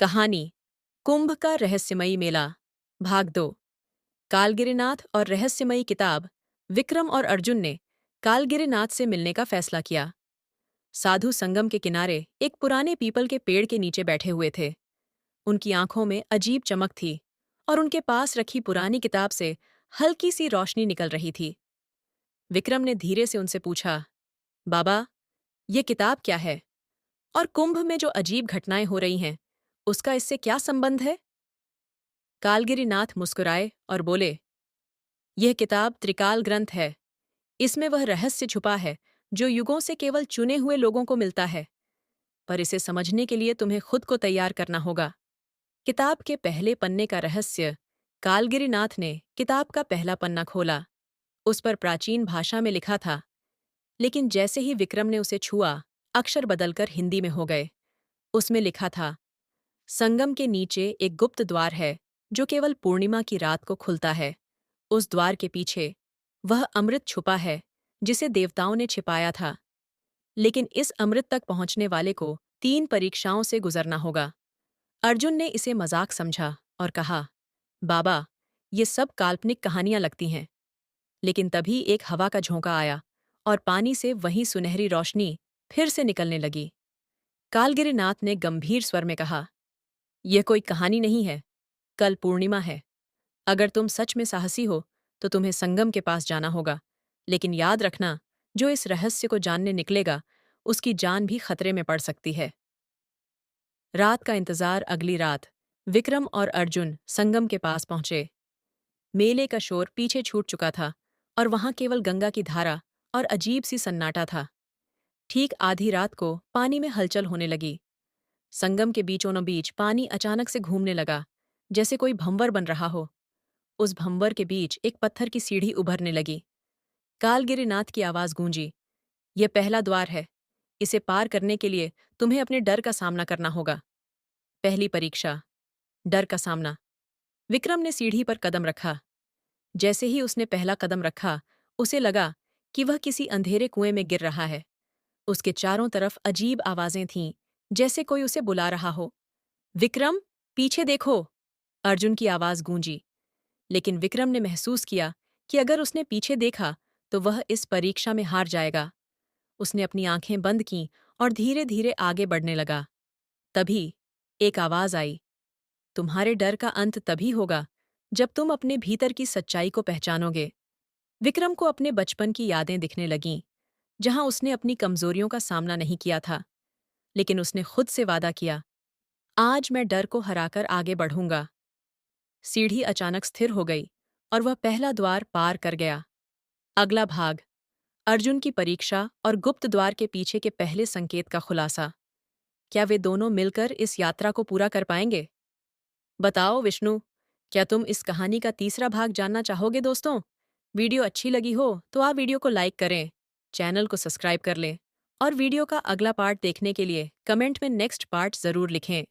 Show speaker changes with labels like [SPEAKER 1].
[SPEAKER 1] कहानी कुंभ का रहस्यमयी मेला भाग 2। कालगिरीनाथ और रहस्यमयी किताब। विक्रम और अर्जुन ने कालगिरीनाथ से मिलने का फैसला किया। साधु संगम के किनारे एक पुराने पीपल के पेड़ के नीचे बैठे हुए थे। उनकी आंखों में अजीब चमक थी और उनके पास रखी पुरानी किताब से हल्की सी रोशनी निकल रही थी। विक्रम ने धीरे से उनसे पूछा, बाबा, ये किताब क्या है? और कुंभ में जो अजीब घटनाएं हो रही हैं, उसका इससे क्या संबंध है? कालगिरीनाथ मुस्कुराए और बोले, यह किताब त्रिकाल ग्रंथ है। इसमें वह रहस्य छुपा है जो युगों से केवल चुने हुए लोगों को मिलता है, पर इसे समझने के लिए तुम्हें खुद को तैयार करना होगा। किताब के पहले पन्ने का रहस्य। कालगिरीनाथ ने किताब का पहला पन्ना खोला। उस पर प्राचीन भाषा में लिखा था, लेकिन जैसे ही विक्रम ने उसे छुआ, अक्षर बदलकर हिंदी में हो गए। उसमें लिखा था, संगम के नीचे एक गुप्त द्वार है जो केवल पूर्णिमा की रात को खुलता है। उस द्वार के पीछे वह अमृत छुपा है जिसे देवताओं ने छिपाया था, लेकिन इस अमृत तक पहुंचने वाले को 3 परीक्षाओं से गुजरना होगा। अर्जुन ने इसे मजाक समझा और कहा, बाबा, ये सब काल्पनिक कहानियां लगती हैं। लेकिन तभी एक हवा का झोंका आया और पानी से वही सुनहरी रोशनी फिर से निकलने लगी। कालगिरीनाथ ने गंभीर स्वर में कहा, यह कोई कहानी नहीं है, कल पूर्णिमा है। अगर तुम सच में साहसी हो तो तुम्हें संगम के पास जाना होगा, लेकिन याद रखना, जो इस रहस्य को जानने निकलेगा उसकी जान भी खतरे में पड़ सकती है। रात का इंतजार। अगली रात विक्रम और अर्जुन संगम के पास पहुंचे। मेले का शोर पीछे छूट चुका था और वहां केवल गंगा की धारा और अजीब सी सन्नाटा था। ठीक आधी रात को पानी में हलचल होने लगी। संगम के बीचों बीच पानी अचानक से घूमने लगा, जैसे कोई भंवर बन रहा हो। उस भंवर के बीच एक पत्थर की सीढ़ी उभरने लगी। कालगिरीनाथ की आवाज गूंजी, यह पहला द्वार है। इसे पार करने के लिए तुम्हें अपने डर का सामना करना होगा। पहली परीक्षा, डर का सामना। विक्रम ने सीढ़ी पर कदम रखा। जैसे ही उसने पहला कदम रखा, उसे लगा कि वह किसी अंधेरे कुएं में गिर रहा है। उसके चारों तरफ अजीब आवाजें थीं, जैसे कोई उसे बुला रहा हो। विक्रम, पीछे देखो! अर्जुन की आवाज गूंजी। लेकिन विक्रम ने महसूस किया कि अगर उसने पीछे देखा तो वह इस परीक्षा में हार जाएगा। उसने अपनी आंखें बंद कीं और धीरे धीरे आगे बढ़ने लगा। तभी एक आवाज आई, तुम्हारे डर का अंत तभी होगा जब तुम अपने भीतर की सच्चाई को पहचानोगे। विक्रम को अपने बचपन की यादें दिखने लगीं, जहां उसने अपनी कमजोरियों का सामना नहीं किया था, लेकिन उसने खुद से वादा किया, आज मैं डर को हराकर आगे बढ़ूंगा। सीढ़ी अचानक स्थिर हो गई और वह पहला द्वार पार कर गया। अगला भाग, अर्जुन की परीक्षा और गुप्त द्वार के पीछे के पहले संकेत का खुलासा। क्या वे दोनों मिलकर इस यात्रा को पूरा कर पाएंगे? बताओ विष्णु, क्या तुम इस कहानी का तीसरा भाग जानना चाहोगे दोस्तों? वीडियो अच्छी लगी हो तो आप वीडियो को लाइक करें, चैनल को सब्सक्राइब कर लें और वीडियो का अगला पार्ट देखने के लिए कमेंट में नेक्स्ट पार्ट जरूर लिखें।